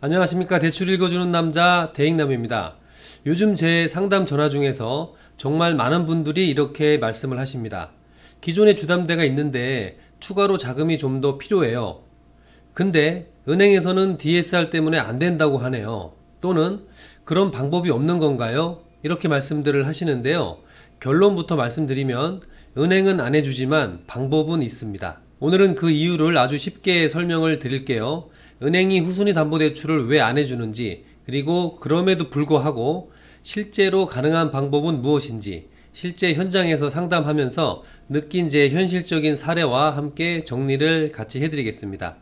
안녕하십니까. 대출 읽어주는 남자 대익남입니다. 요즘 제 상담 전화 중에서 정말 많은 분들이 이렇게 말씀을 하십니다. 기존에 주담대가 있는데 추가로 자금이 좀 더 필요해요. 근데 은행에서는 DSR 때문에 안 된다고 하네요. 또는 그런 방법이 없는 건가요? 이렇게 말씀들을 하시는데요. 결론부터 말씀드리면 은행은 안 해주지만 방법은 있습니다. 오늘은 그 이유를 아주 쉽게 설명을 드릴게요. 은행이 후순위 담보대출을 왜 안 해주는지, 그리고 그럼에도 불구하고 실제로 가능한 방법은 무엇인지, 실제 현장에서 상담하면서 느낀 제 현실적인 사례와 함께 정리를 같이 해드리겠습니다.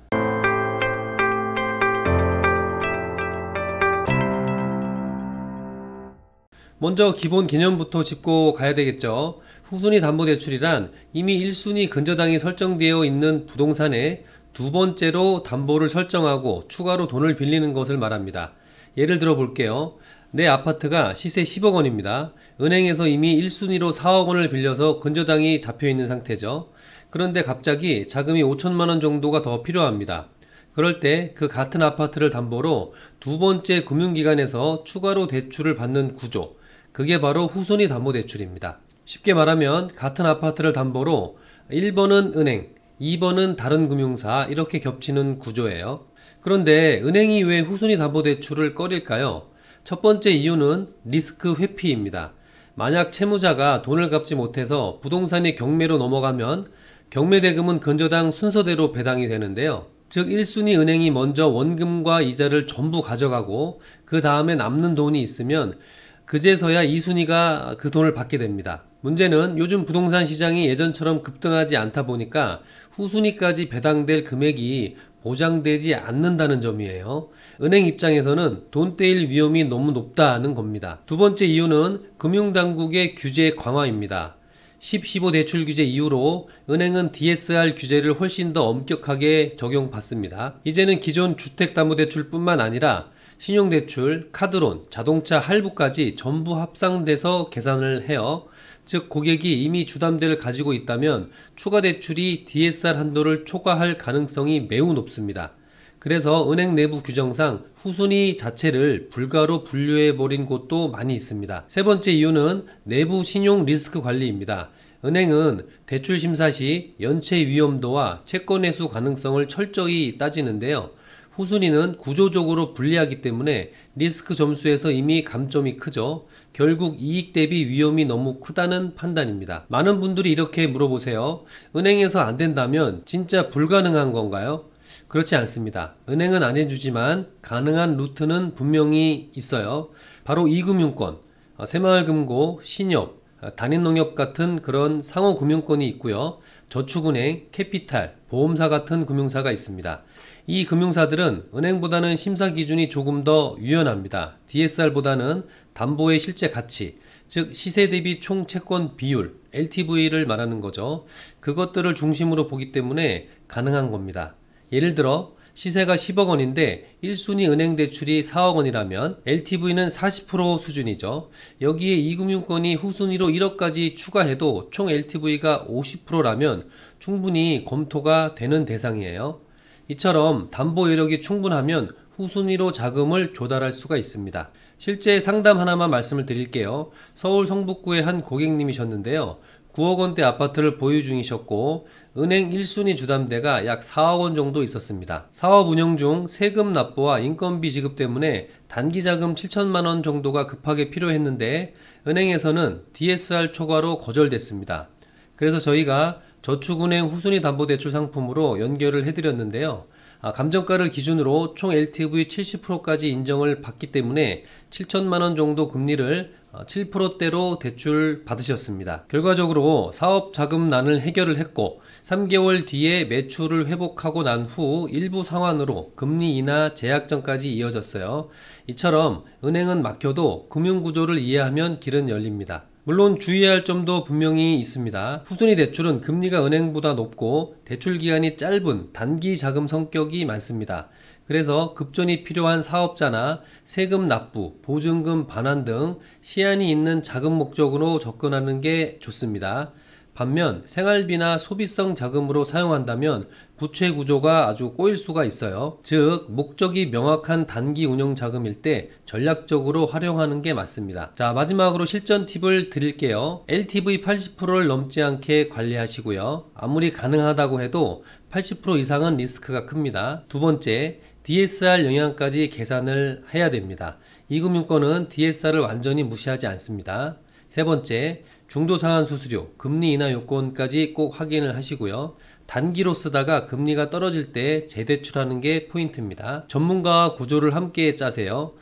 먼저 기본 개념부터 짚고 가야 되겠죠. 후순위 담보대출이란 이미 1순위 근저당이 설정되어 있는 부동산에 두 번째로 담보를 설정하고 추가로 돈을 빌리는 것을 말합니다. 예를 들어 볼게요. 내 아파트가 시세 10억 원입니다. 은행에서 이미 1순위로 4억 원을 빌려서 근저당이 잡혀 있는 상태죠. 그런데 갑자기 자금이 5천만 원 정도가 더 필요합니다. 그럴 때 그 같은 아파트를 담보로 두 번째 금융기관에서 추가로 대출을 받는 구조, 그게 바로 후순위 담보대출입니다. 쉽게 말하면 같은 아파트를 담보로 1번은 은행, 2번은 다른 금융사, 이렇게 겹치는 구조예요. 그런데 은행이 왜 후순위 담보대출을 꺼릴까요? 첫 번째 이유는 리스크 회피입니다. 만약 채무자가 돈을 갚지 못해서 부동산이 경매로 넘어가면 경매대금은 근저당 순서대로 배당이 되는데요. 즉 1순위 은행이 먼저 원금과 이자를 전부 가져가고 그 다음에 남는 돈이 있으면 그제서야 2순위가 그 돈을 받게 됩니다. 문제는 요즘 부동산 시장이 예전처럼 급등하지 않다 보니까 후순위까지 배당될 금액이 보장되지 않는다는 점이에요. 은행 입장에서는 돈 떼일 위험이 너무 높다는 겁니다. 두 번째 이유는 금융당국의 규제 강화입니다. 10.15 대출 규제 이후로 은행은 DSR 규제를 훨씬 더 엄격하게 적용받습니다. 이제는 기존 주택담보대출뿐만 아니라 신용대출, 카드론, 자동차 할부까지 전부 합산돼서 계산을 해요. 즉 고객이 이미 주담대를 가지고 있다면 추가 대출이 DSR 한도를 초과할 가능성이 매우 높습니다. 그래서 은행 내부 규정상 후순위 자체를 불가로 분류해버린 곳도 많이 있습니다. 세 번째 이유는 내부 신용 리스크 관리입니다. 은행은 대출 심사 시 연체 위험도와 채권 회수 가능성을 철저히 따지는데요. 후순위는 구조적으로 불리하기 때문에 리스크 점수에서 이미 감점이 크죠. 결국 이익 대비 위험이 너무 크다는 판단입니다. 많은 분들이 이렇게 물어보세요. 은행에서 안 된다면 진짜 불가능한 건가요? 그렇지 않습니다. 은행은 안 해주지만 가능한 루트는 분명히 있어요. 바로 이금융권, 새마을금고, 신협, 단인농협 같은 그런 상호금융권이 있고요. 저축은행, 캐피탈, 보험사 같은 금융사가 있습니다. 이 금융사들은 은행보다는 심사 기준이 조금 더 유연합니다. DSR보다는 담보의 실제 가치, 즉 시세 대비 총 채권 비율, LTV를 말하는 거죠. 그것들을 중심으로 보기 때문에 가능한 겁니다. 예를 들어 시세가 10억 원인데 1순위 은행 대출이 4억 원이라면 LTV는 40% 수준이죠. 여기에 이금융권이 후순위로 1억까지 추가해도 총 LTV가 50%라면 충분히 검토가 되는 대상이에요. 이처럼 담보 여력이 충분하면 후순위로 자금을 조달할 수가 있습니다. 실제 상담 하나만 말씀을 드릴게요. 서울 성북구의 한 고객님이셨는데요. 9억 원대 아파트를 보유 중이셨고 은행 1순위 주담대가 약 4억 원 정도 있었습니다. 사업 운영 중 세금 납부와 인건비 지급 때문에 단기 자금 7천만 원 정도가 급하게 필요했는데 은행에서는 DSR 초과로 거절됐습니다. 그래서 저희가 저축은행 후순위 담보대출 상품으로 연결을 해드렸는데요. 감정가를 기준으로 총 LTV 70%까지 인정을 받기 때문에 7천만 원 정도 금리를 7%대로 대출 받으셨습니다. 결과적으로 사업자금난을 해결을 했고 3개월 뒤에 매출을 회복하고 난 후 일부 상환으로 금리 인하 재약정까지 이어졌어요. 이처럼 은행은 막혀도 금융구조를 이해하면 길은 열립니다. 물론 주의할 점도 분명히 있습니다. 후순위 대출은 금리가 은행보다 높고 대출기간이 짧은 단기 자금 성격이 많습니다. 그래서 급전이 필요한 사업자나 세금 납부, 보증금 반환 등 시한이 있는 자금 목적으로 접근하는 게 좋습니다. 반면 생활비나 소비성 자금으로 사용한다면 부채 구조가 아주 꼬일 수가 있어요. 즉 목적이 명확한 단기 운용 자금일 때 전략적으로 활용하는 게 맞습니다. 자, 마지막으로 실전 팁을 드릴게요. LTV 80%를 넘지 않게 관리하시고요. 아무리 가능하다고 해도 80% 이상은 리스크가 큽니다. 두 번째, DSR 영향까지 계산을 해야 됩니다. 이 금융권은 DSR을 완전히 무시하지 않습니다. 세 번째, 중도상환 수수료, 금리 인하 요건까지 꼭 확인을 하시고요. 단기로 쓰다가 금리가 떨어질 때 재대출하는 게 포인트입니다. 전문가와 구조를 함께 짜세요.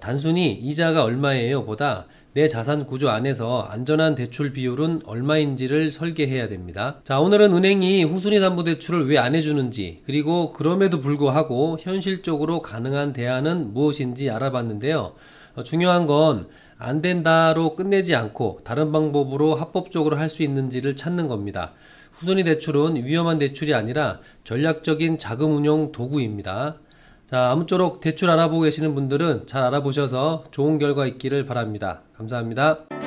단순히 이자가 얼마예요 보다 내 자산 구조 안에서 안전한 대출 비율은 얼마인지를 설계해야 됩니다. 자, 오늘은 은행이 후순위 담보대출을 왜 안 해주는지, 그리고 그럼에도 불구하고 현실적으로 가능한 대안은 무엇인지 알아봤는데요. 중요한 건 안 된다로 끝내지 않고 다른 방법으로 합법적으로 할 수 있는지를 찾는 겁니다. 후순위 대출은 위험한 대출이 아니라 전략적인 자금 운용 도구입니다. 자, 아무쪼록 대출 알아보고 계시는 분들은 잘 알아보셔서 좋은 결과 있기를 바랍니다. 감사합니다.